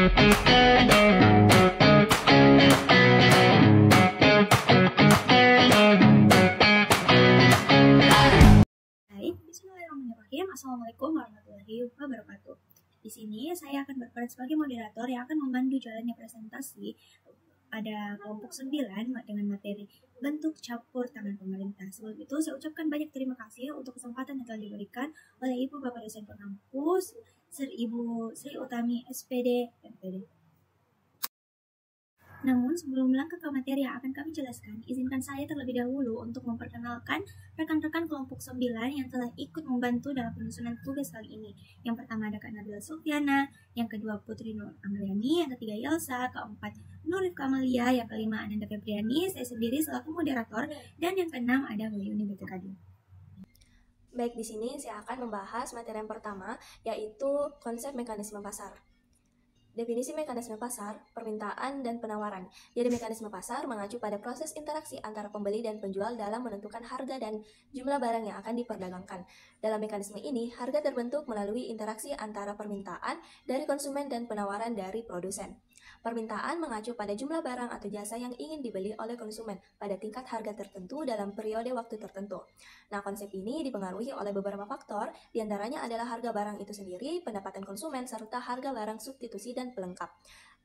Bismillahirrahmanirrahim. Assalamualaikum warahmatullahi wabarakatuh. Di sini saya akan berperan sebagai moderator yang akan membantu jalannya presentasi pada kelompok 9 dengan materi bentuk campur tangan pemerintah. Sebelum itu saya ucapkan banyak terima kasih untuk kesempatan yang telah diberikan oleh Ibu Bapak dosen pengampus, Ibu Sri Utami SPD MPD. Namun sebelum melangkah ke materi yang akan kami jelaskan, izinkan saya terlebih dahulu untuk memperkenalkan rekan-rekan kelompok 9 yang telah ikut membantu dalam penyusunan tugas kali ini. Yang pertama ada Kak Nabila Sulfiana, yang kedua Putri Nur Amriani, yang ketiga Yelsa, keempat Nurif Kamalia, yang kelima Ananda Febriani, saya sendiri selaku moderator, dan yang keenam ada Wahyuni BTKD. Baik, di sini saya akan membahas materi yang pertama, yaitu konsep mekanisme pasar. Definisi mekanisme pasar, permintaan, dan penawaran. Jadi mekanisme pasar mengacu pada proses interaksi antara pembeli dan penjual dalam menentukan harga dan jumlah barang yang akan diperdagangkan. Dalam mekanisme ini, harga terbentuk melalui interaksi antara permintaan dari konsumen dan penawaran dari produsen. Permintaan mengacu pada jumlah barang atau jasa yang ingin dibeli oleh konsumen pada tingkat harga tertentu dalam periode waktu tertentu. Nah, konsep ini dipengaruhi oleh beberapa faktor, diantaranya adalah harga barang itu sendiri, pendapatan konsumen, serta harga barang substitusi dan pelengkap.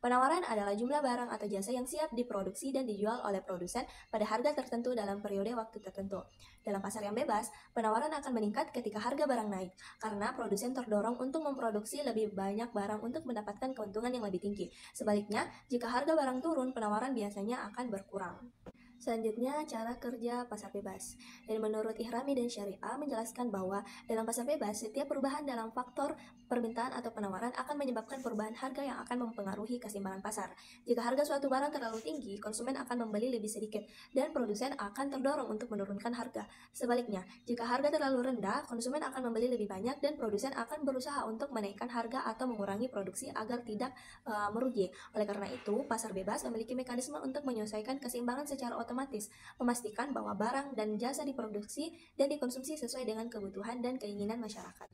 Penawaran adalah jumlah barang atau jasa yang siap diproduksi dan dijual oleh produsen pada harga tertentu dalam periode waktu tertentu. Dalam pasar yang bebas, penawaran akan meningkat ketika harga barang naik, karena produsen terdorong untuk memproduksi lebih banyak barang untuk mendapatkan keuntungan yang lebih tinggi. Sebaliknya, jika harga barang turun, penawaran biasanya akan berkurang. Selanjutnya, cara kerja pasar bebas. Dan menurut Ihrami dan Syariah menjelaskan bahwa dalam pasar bebas, setiap perubahan dalam faktor permintaan atau penawaran akan menyebabkan perubahan harga yang akan mempengaruhi keseimbangan pasar. Jika harga suatu barang terlalu tinggi, konsumen akan membeli lebih sedikit, dan produsen akan terdorong untuk menurunkan harga. Sebaliknya, jika harga terlalu rendah, konsumen akan membeli lebih banyak, dan produsen akan berusaha untuk menaikkan harga atau mengurangi produksi agar tidak merugi. Oleh karena itu, pasar bebas memiliki mekanisme untuk menyelesaikan keseimbangan secara otomatis, memastikan bahwa barang dan jasa diproduksi dan dikonsumsi sesuai dengan kebutuhan dan keinginan masyarakat.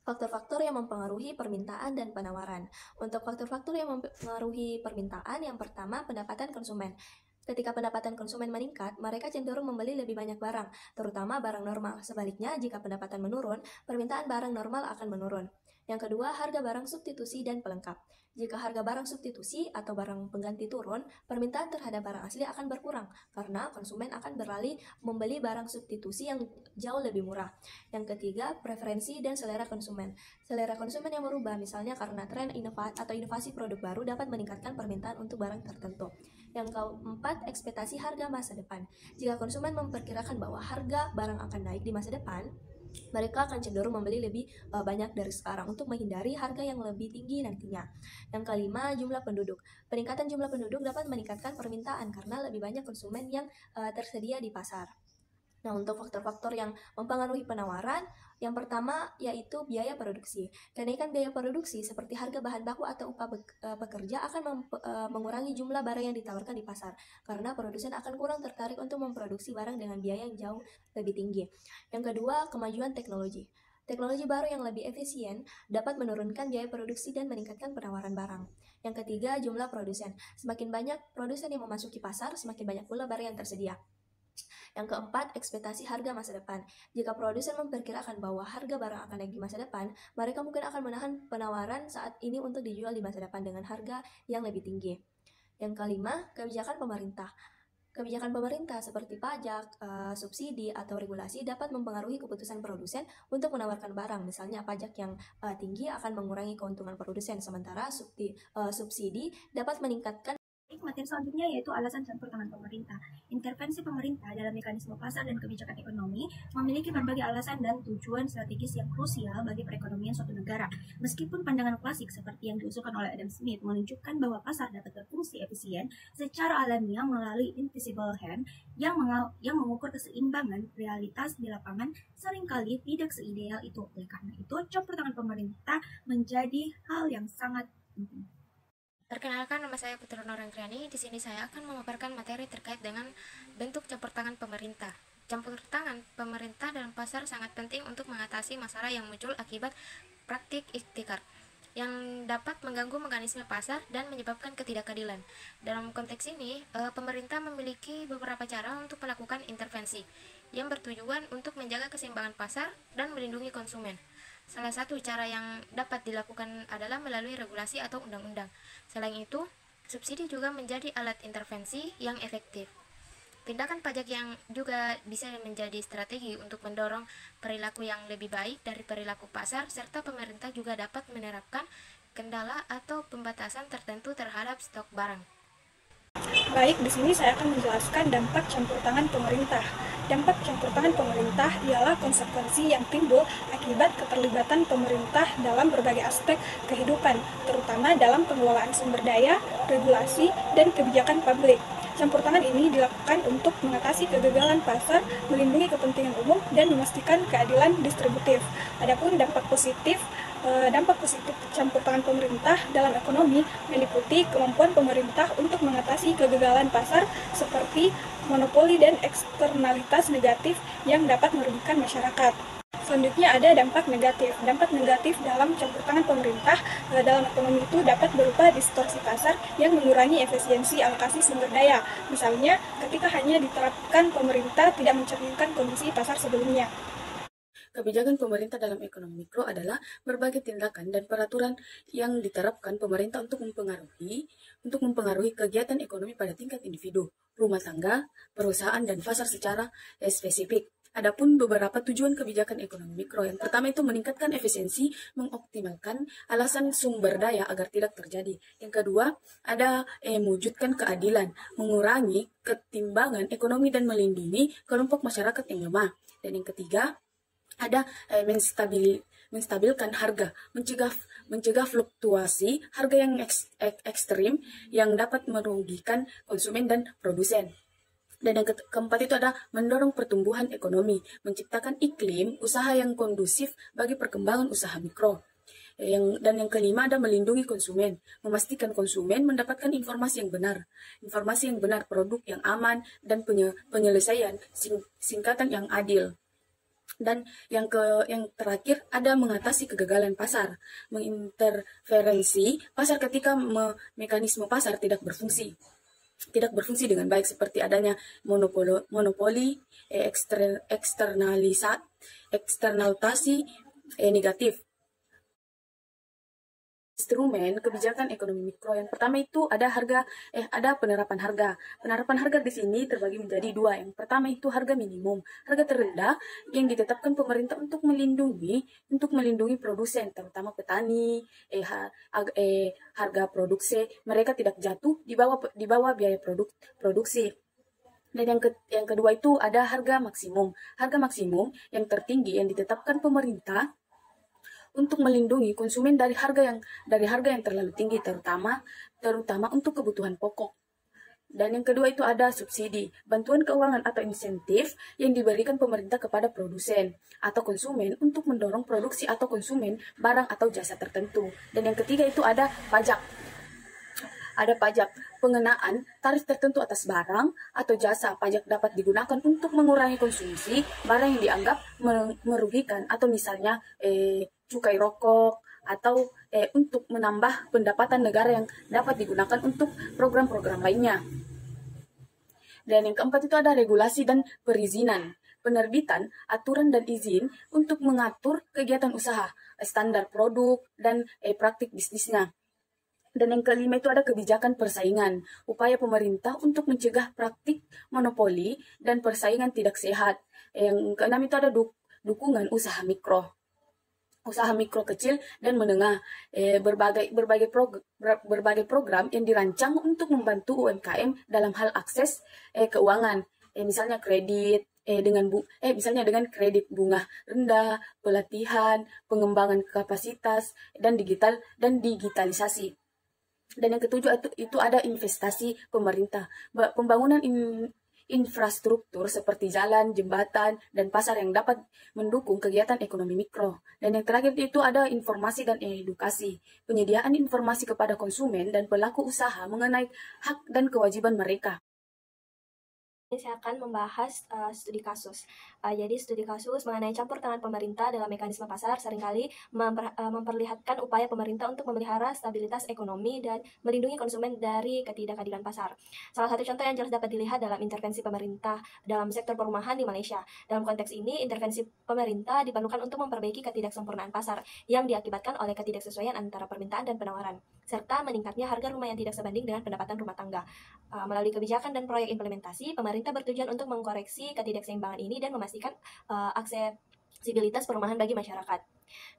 Faktor-faktor yang mempengaruhi permintaan dan penawaran. Untuk faktor-faktor yang mempengaruhi permintaan, yang pertama pendapatan konsumen. Ketika pendapatan konsumen meningkat, mereka cenderung membeli lebih banyak barang, terutama barang normal. Sebaliknya, jika pendapatan menurun, permintaan barang normal akan menurun. Yang kedua, harga barang substitusi dan pelengkap. Jika harga barang substitusi atau barang pengganti turun, permintaan terhadap barang asli akan berkurang, karena konsumen akan beralih membeli barang substitusi yang jauh lebih murah. Yang ketiga, preferensi dan selera konsumen. Selera konsumen yang berubah, misalnya karena tren inovasi produk baru dapat meningkatkan permintaan untuk barang tertentu. Yang keempat, ekspektasi harga masa depan. Jika konsumen memperkirakan bahwa harga barang akan naik di masa depan, mereka akan cenderung membeli lebih banyak dari sekarang untuk menghindari harga yang lebih tinggi nantinya. Yang kelima, jumlah penduduk. Peningkatan jumlah penduduk dapat meningkatkan permintaan karena lebih banyak konsumen yang tersedia di pasar. Nah, untuk faktor-faktor yang mempengaruhi penawaran, yang pertama yaitu biaya produksi. Kenaikan biaya produksi seperti harga bahan baku atau upah pekerja akan mengurangi jumlah barang yang ditawarkan di pasar, karena produsen akan kurang tertarik untuk memproduksi barang dengan biaya yang jauh lebih tinggi. Yang kedua, kemajuan teknologi. Teknologi baru yang lebih efisien dapat menurunkan biaya produksi dan meningkatkan penawaran barang. Yang ketiga, jumlah produsen. Semakin banyak produsen yang memasuki pasar, semakin banyak pula barang yang tersedia. Yang keempat, ekspektasi harga masa depan. Jika produsen memperkirakan bahwa harga barang akan naik di masa depan, mereka mungkin akan menahan penawaran saat ini untuk dijual di masa depan dengan harga yang lebih tinggi. Yang kelima, kebijakan pemerintah. Kebijakan pemerintah seperti pajak, subsidi, atau regulasi dapat mempengaruhi keputusan produsen untuk menawarkan barang. Misalnya, pajak yang tinggi akan mengurangi keuntungan produsen, sementara subsidi dapat meningkatkan. Materi selanjutnya yaitu alasan campur tangan pemerintah. Intervensi pemerintah dalam mekanisme pasar dan kebijakan ekonomi memiliki berbagai alasan dan tujuan strategis yang krusial bagi perekonomian suatu negara. Meskipun pandangan klasik seperti yang diusulkan oleh Adam Smith menunjukkan bahwa pasar dapat berfungsi efisien secara alamiah melalui invisible hand yang mengukur keseimbangan, realitas di lapangan seringkali tidak seideal itu. Oleh karena itu, campur tangan pemerintah menjadi hal yang sangat penting. Perkenalkan, nama saya Putri Nur Amriani. Di sini saya akan memaparkan materi terkait dengan bentuk campur tangan pemerintah. Campur tangan pemerintah dalam pasar sangat penting untuk mengatasi masalah yang muncul akibat praktik ihtikar. yang dapat mengganggu mekanisme pasar dan menyebabkan ketidakadilan. Dalam konteks ini, pemerintah memiliki beberapa cara untuk melakukan intervensi yang bertujuan untuk menjaga keseimbangan pasar dan melindungi konsumen. Salah satu cara yang dapat dilakukan adalah melalui regulasi atau undang-undang. Selain itu, subsidi juga menjadi alat intervensi yang efektif. Tindakan pajak yang juga bisa menjadi strategi untuk mendorong perilaku yang lebih baik dari perilaku pasar, serta pemerintah juga dapat menerapkan kendala atau pembatasan tertentu terhadap stok barang. Baik, di sini saya akan menjelaskan dampak campur tangan pemerintah. Dampak campur tangan pemerintah ialah konsekuensi yang timbul akibat keterlibatan pemerintah dalam berbagai aspek kehidupan, terutama dalam pengelolaan sumber daya, regulasi, dan kebijakan publik. Campur tangan ini dilakukan untuk mengatasi kegagalan pasar, melindungi kepentingan umum, dan memastikan keadilan distributif. Adapun dampak positif campur tangan pemerintah dalam ekonomi meliputi kemampuan pemerintah untuk mengatasi kegagalan pasar seperti monopoli dan eksternalitas negatif yang dapat merugikan masyarakat. Selanjutnya ada dampak negatif. Dampak negatif dalam campur tangan pemerintah dalam ekonomi itu dapat berupa distorsi pasar yang mengurangi efisiensi alokasi sumber daya. Misalnya, ketika hanya diterapkan pemerintah tidak mencerminkan kondisi pasar sebelumnya. Kebijakan pemerintah dalam ekonomi mikro adalah berbagai tindakan dan peraturan yang diterapkan pemerintah untuk mempengaruhi kegiatan ekonomi pada tingkat individu, rumah tangga, perusahaan, dan pasar secara spesifik. Adapun beberapa tujuan kebijakan ekonomi mikro, yang pertama itu meningkatkan efisiensi, mengoptimalkan alasan sumber daya agar tidak terjadi. Yang kedua, ada mewujudkan keadilan, mengurangi ketimbangan ekonomi dan melindungi kelompok masyarakat yang lemah. Dan yang ketiga, ada menstabilkan harga, mencegah fluktuasi harga yang ekstrim yang dapat merugikan konsumen dan produsen. Dan yang keempat itu ada mendorong pertumbuhan ekonomi, menciptakan iklim usaha yang kondusif bagi perkembangan usaha mikro. Dan yang kelima ada melindungi konsumen, memastikan konsumen mendapatkan informasi yang benar, produk yang aman, dan penyelesaian singkatan yang adil. Dan yang terakhir ada mengatasi kegagalan pasar, menginterferensi pasar ketika mekanisme pasar tidak berfungsi dengan baik, seperti adanya monopoli, eksternalisasi negatif. Instrumen kebijakan ekonomi mikro yang pertama itu ada penerapan harga. Penerapan harga di sini terbagi menjadi dua. Yang pertama itu harga minimum, harga terendah yang ditetapkan pemerintah untuk melindungi produsen, terutama petani. Harga produksi mereka tidak jatuh di bawah biaya produksi. Dan yang kedua itu ada harga maksimum. Harga maksimum yang tertinggi yang ditetapkan pemerintah untuk melindungi konsumen dari harga yang terlalu tinggi, terutama untuk kebutuhan pokok. Dan yang kedua itu ada subsidi, bantuan keuangan atau insentif yang diberikan pemerintah kepada produsen atau konsumen untuk mendorong produksi atau konsumen barang atau jasa tertentu. Dan yang ketiga itu ada pajak. Ada pajak, pengenaan tarif tertentu atas barang atau jasa. Pajak dapat digunakan untuk mengurangi konsumsi barang yang dianggap merugikan, atau misalnya cukai rokok, atau untuk menambah pendapatan negara yang dapat digunakan untuk program-program lainnya. Dan yang keempat itu ada regulasi dan perizinan, penerbitan aturan dan izin untuk mengatur kegiatan usaha, standar produk, dan praktik bisnisnya. Dan yang kelima itu ada kebijakan persaingan, upaya pemerintah untuk mencegah praktik monopoli dan persaingan tidak sehat. Yang keenam itu ada dukungan usaha mikro kecil dan menengah, berbagai program yang dirancang untuk membantu UMKM dalam hal akses keuangan, misalnya kredit dengan kredit bunga rendah, pelatihan, pengembangan kapasitas, dan digitalisasi. Dan yang ketujuh itu ada investasi pemerintah, pembangunan infrastruktur seperti jalan, jembatan, dan pasar yang dapat mendukung kegiatan ekonomi mikro. Dan yang terakhir itu ada informasi dan edukasi, penyediaan informasi kepada konsumen dan pelaku usaha mengenai hak dan kewajiban mereka. Saya akan membahas studi kasus. Jadi studi kasus mengenai campur tangan pemerintah dalam mekanisme pasar seringkali memperlihatkan upaya pemerintah untuk memelihara stabilitas ekonomi dan melindungi konsumen dari ketidakadilan pasar. Salah satu contoh yang jelas dapat dilihat dalam intervensi pemerintah dalam sektor perumahan di Malaysia. Dalam konteks ini, intervensi pemerintah diperlukan untuk memperbaiki ketidaksempurnaan pasar yang diakibatkan oleh ketidaksesuaian antara permintaan dan penawaran, serta meningkatnya harga rumah yang tidak sebanding dengan pendapatan rumah tangga. Melalui kebijakan dan proyek implementasi, pemerintah bertujuan untuk mengkoreksi ketidakseimbangan ini dan memastikan aksesibilitas perumahan bagi masyarakat.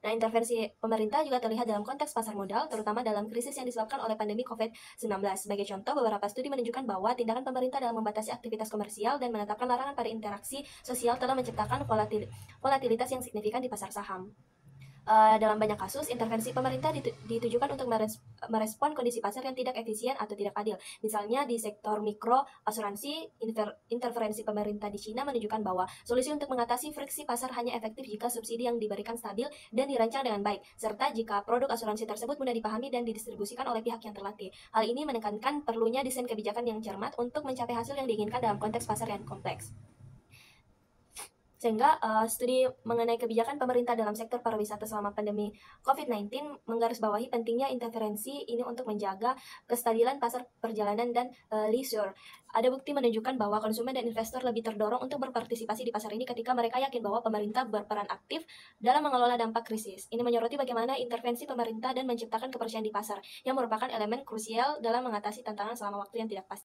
Nah, intervensi pemerintah juga terlihat dalam konteks pasar modal, terutama dalam krisis yang disebabkan oleh pandemi COVID-19. Sebagai contoh, beberapa studi menunjukkan bahwa tindakan pemerintah dalam membatasi aktivitas komersial dan menetapkan larangan pada interaksi sosial telah menciptakan volatilitas yang signifikan di pasar saham. Dalam banyak kasus, intervensi pemerintah ditujukan untuk merespon kondisi pasar yang tidak efisien atau tidak adil. Misalnya di sektor mikro asuransi, interferensi pemerintah di China menunjukkan bahwa solusi untuk mengatasi friksi pasar hanya efektif jika subsidi yang diberikan stabil dan dirancang dengan baik, serta jika produk asuransi tersebut mudah dipahami dan didistribusikan oleh pihak yang terlatih. Hal ini menekankan perlunya desain kebijakan yang cermat untuk mencapai hasil yang diinginkan dalam konteks pasar yang kompleks. Sehingga studi mengenai kebijakan pemerintah dalam sektor pariwisata selama pandemi COVID-19 menggarisbawahi pentingnya interferensi ini untuk menjaga kestabilan pasar perjalanan dan leisure. Ada bukti menunjukkan bahwa konsumen dan investor lebih terdorong untuk berpartisipasi di pasar ini ketika mereka yakin bahwa pemerintah berperan aktif dalam mengelola dampak krisis. Ini menyoroti bagaimana intervensi pemerintah dan menciptakan kepercayaan di pasar, yang merupakan elemen krusial dalam mengatasi tantangan selama waktu yang tidak pasti.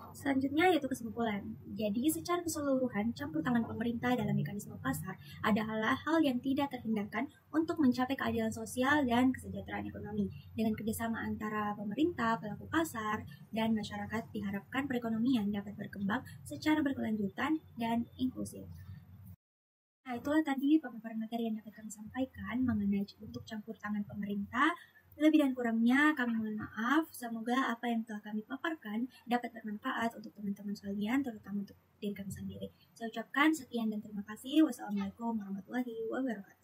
Selanjutnya yaitu kesimpulan. Jadi secara keseluruhan campur tangan pemerintah dalam mekanisme pasar adalah hal yang tidak terhindarkan untuk mencapai keadilan sosial dan kesejahteraan ekonomi. Dengan kerjasama antara pemerintah, pelaku pasar, dan masyarakat diharapkan perekonomian dapat berkembang secara berkelanjutan dan inklusif. Nah, itulah tadi pemaparan materi yang dapat kami sampaikan mengenai untuk campur tangan pemerintah. Lebih dan kurangnya kami mohon maaf. Semoga apa yang telah kami paparkan dapat bermanfaat untuk teman-teman sekalian, terutama untuk diri kami sendiri. Saya ucapkan sekian dan terima kasih. Wassalamualaikum warahmatullahi wabarakatuh.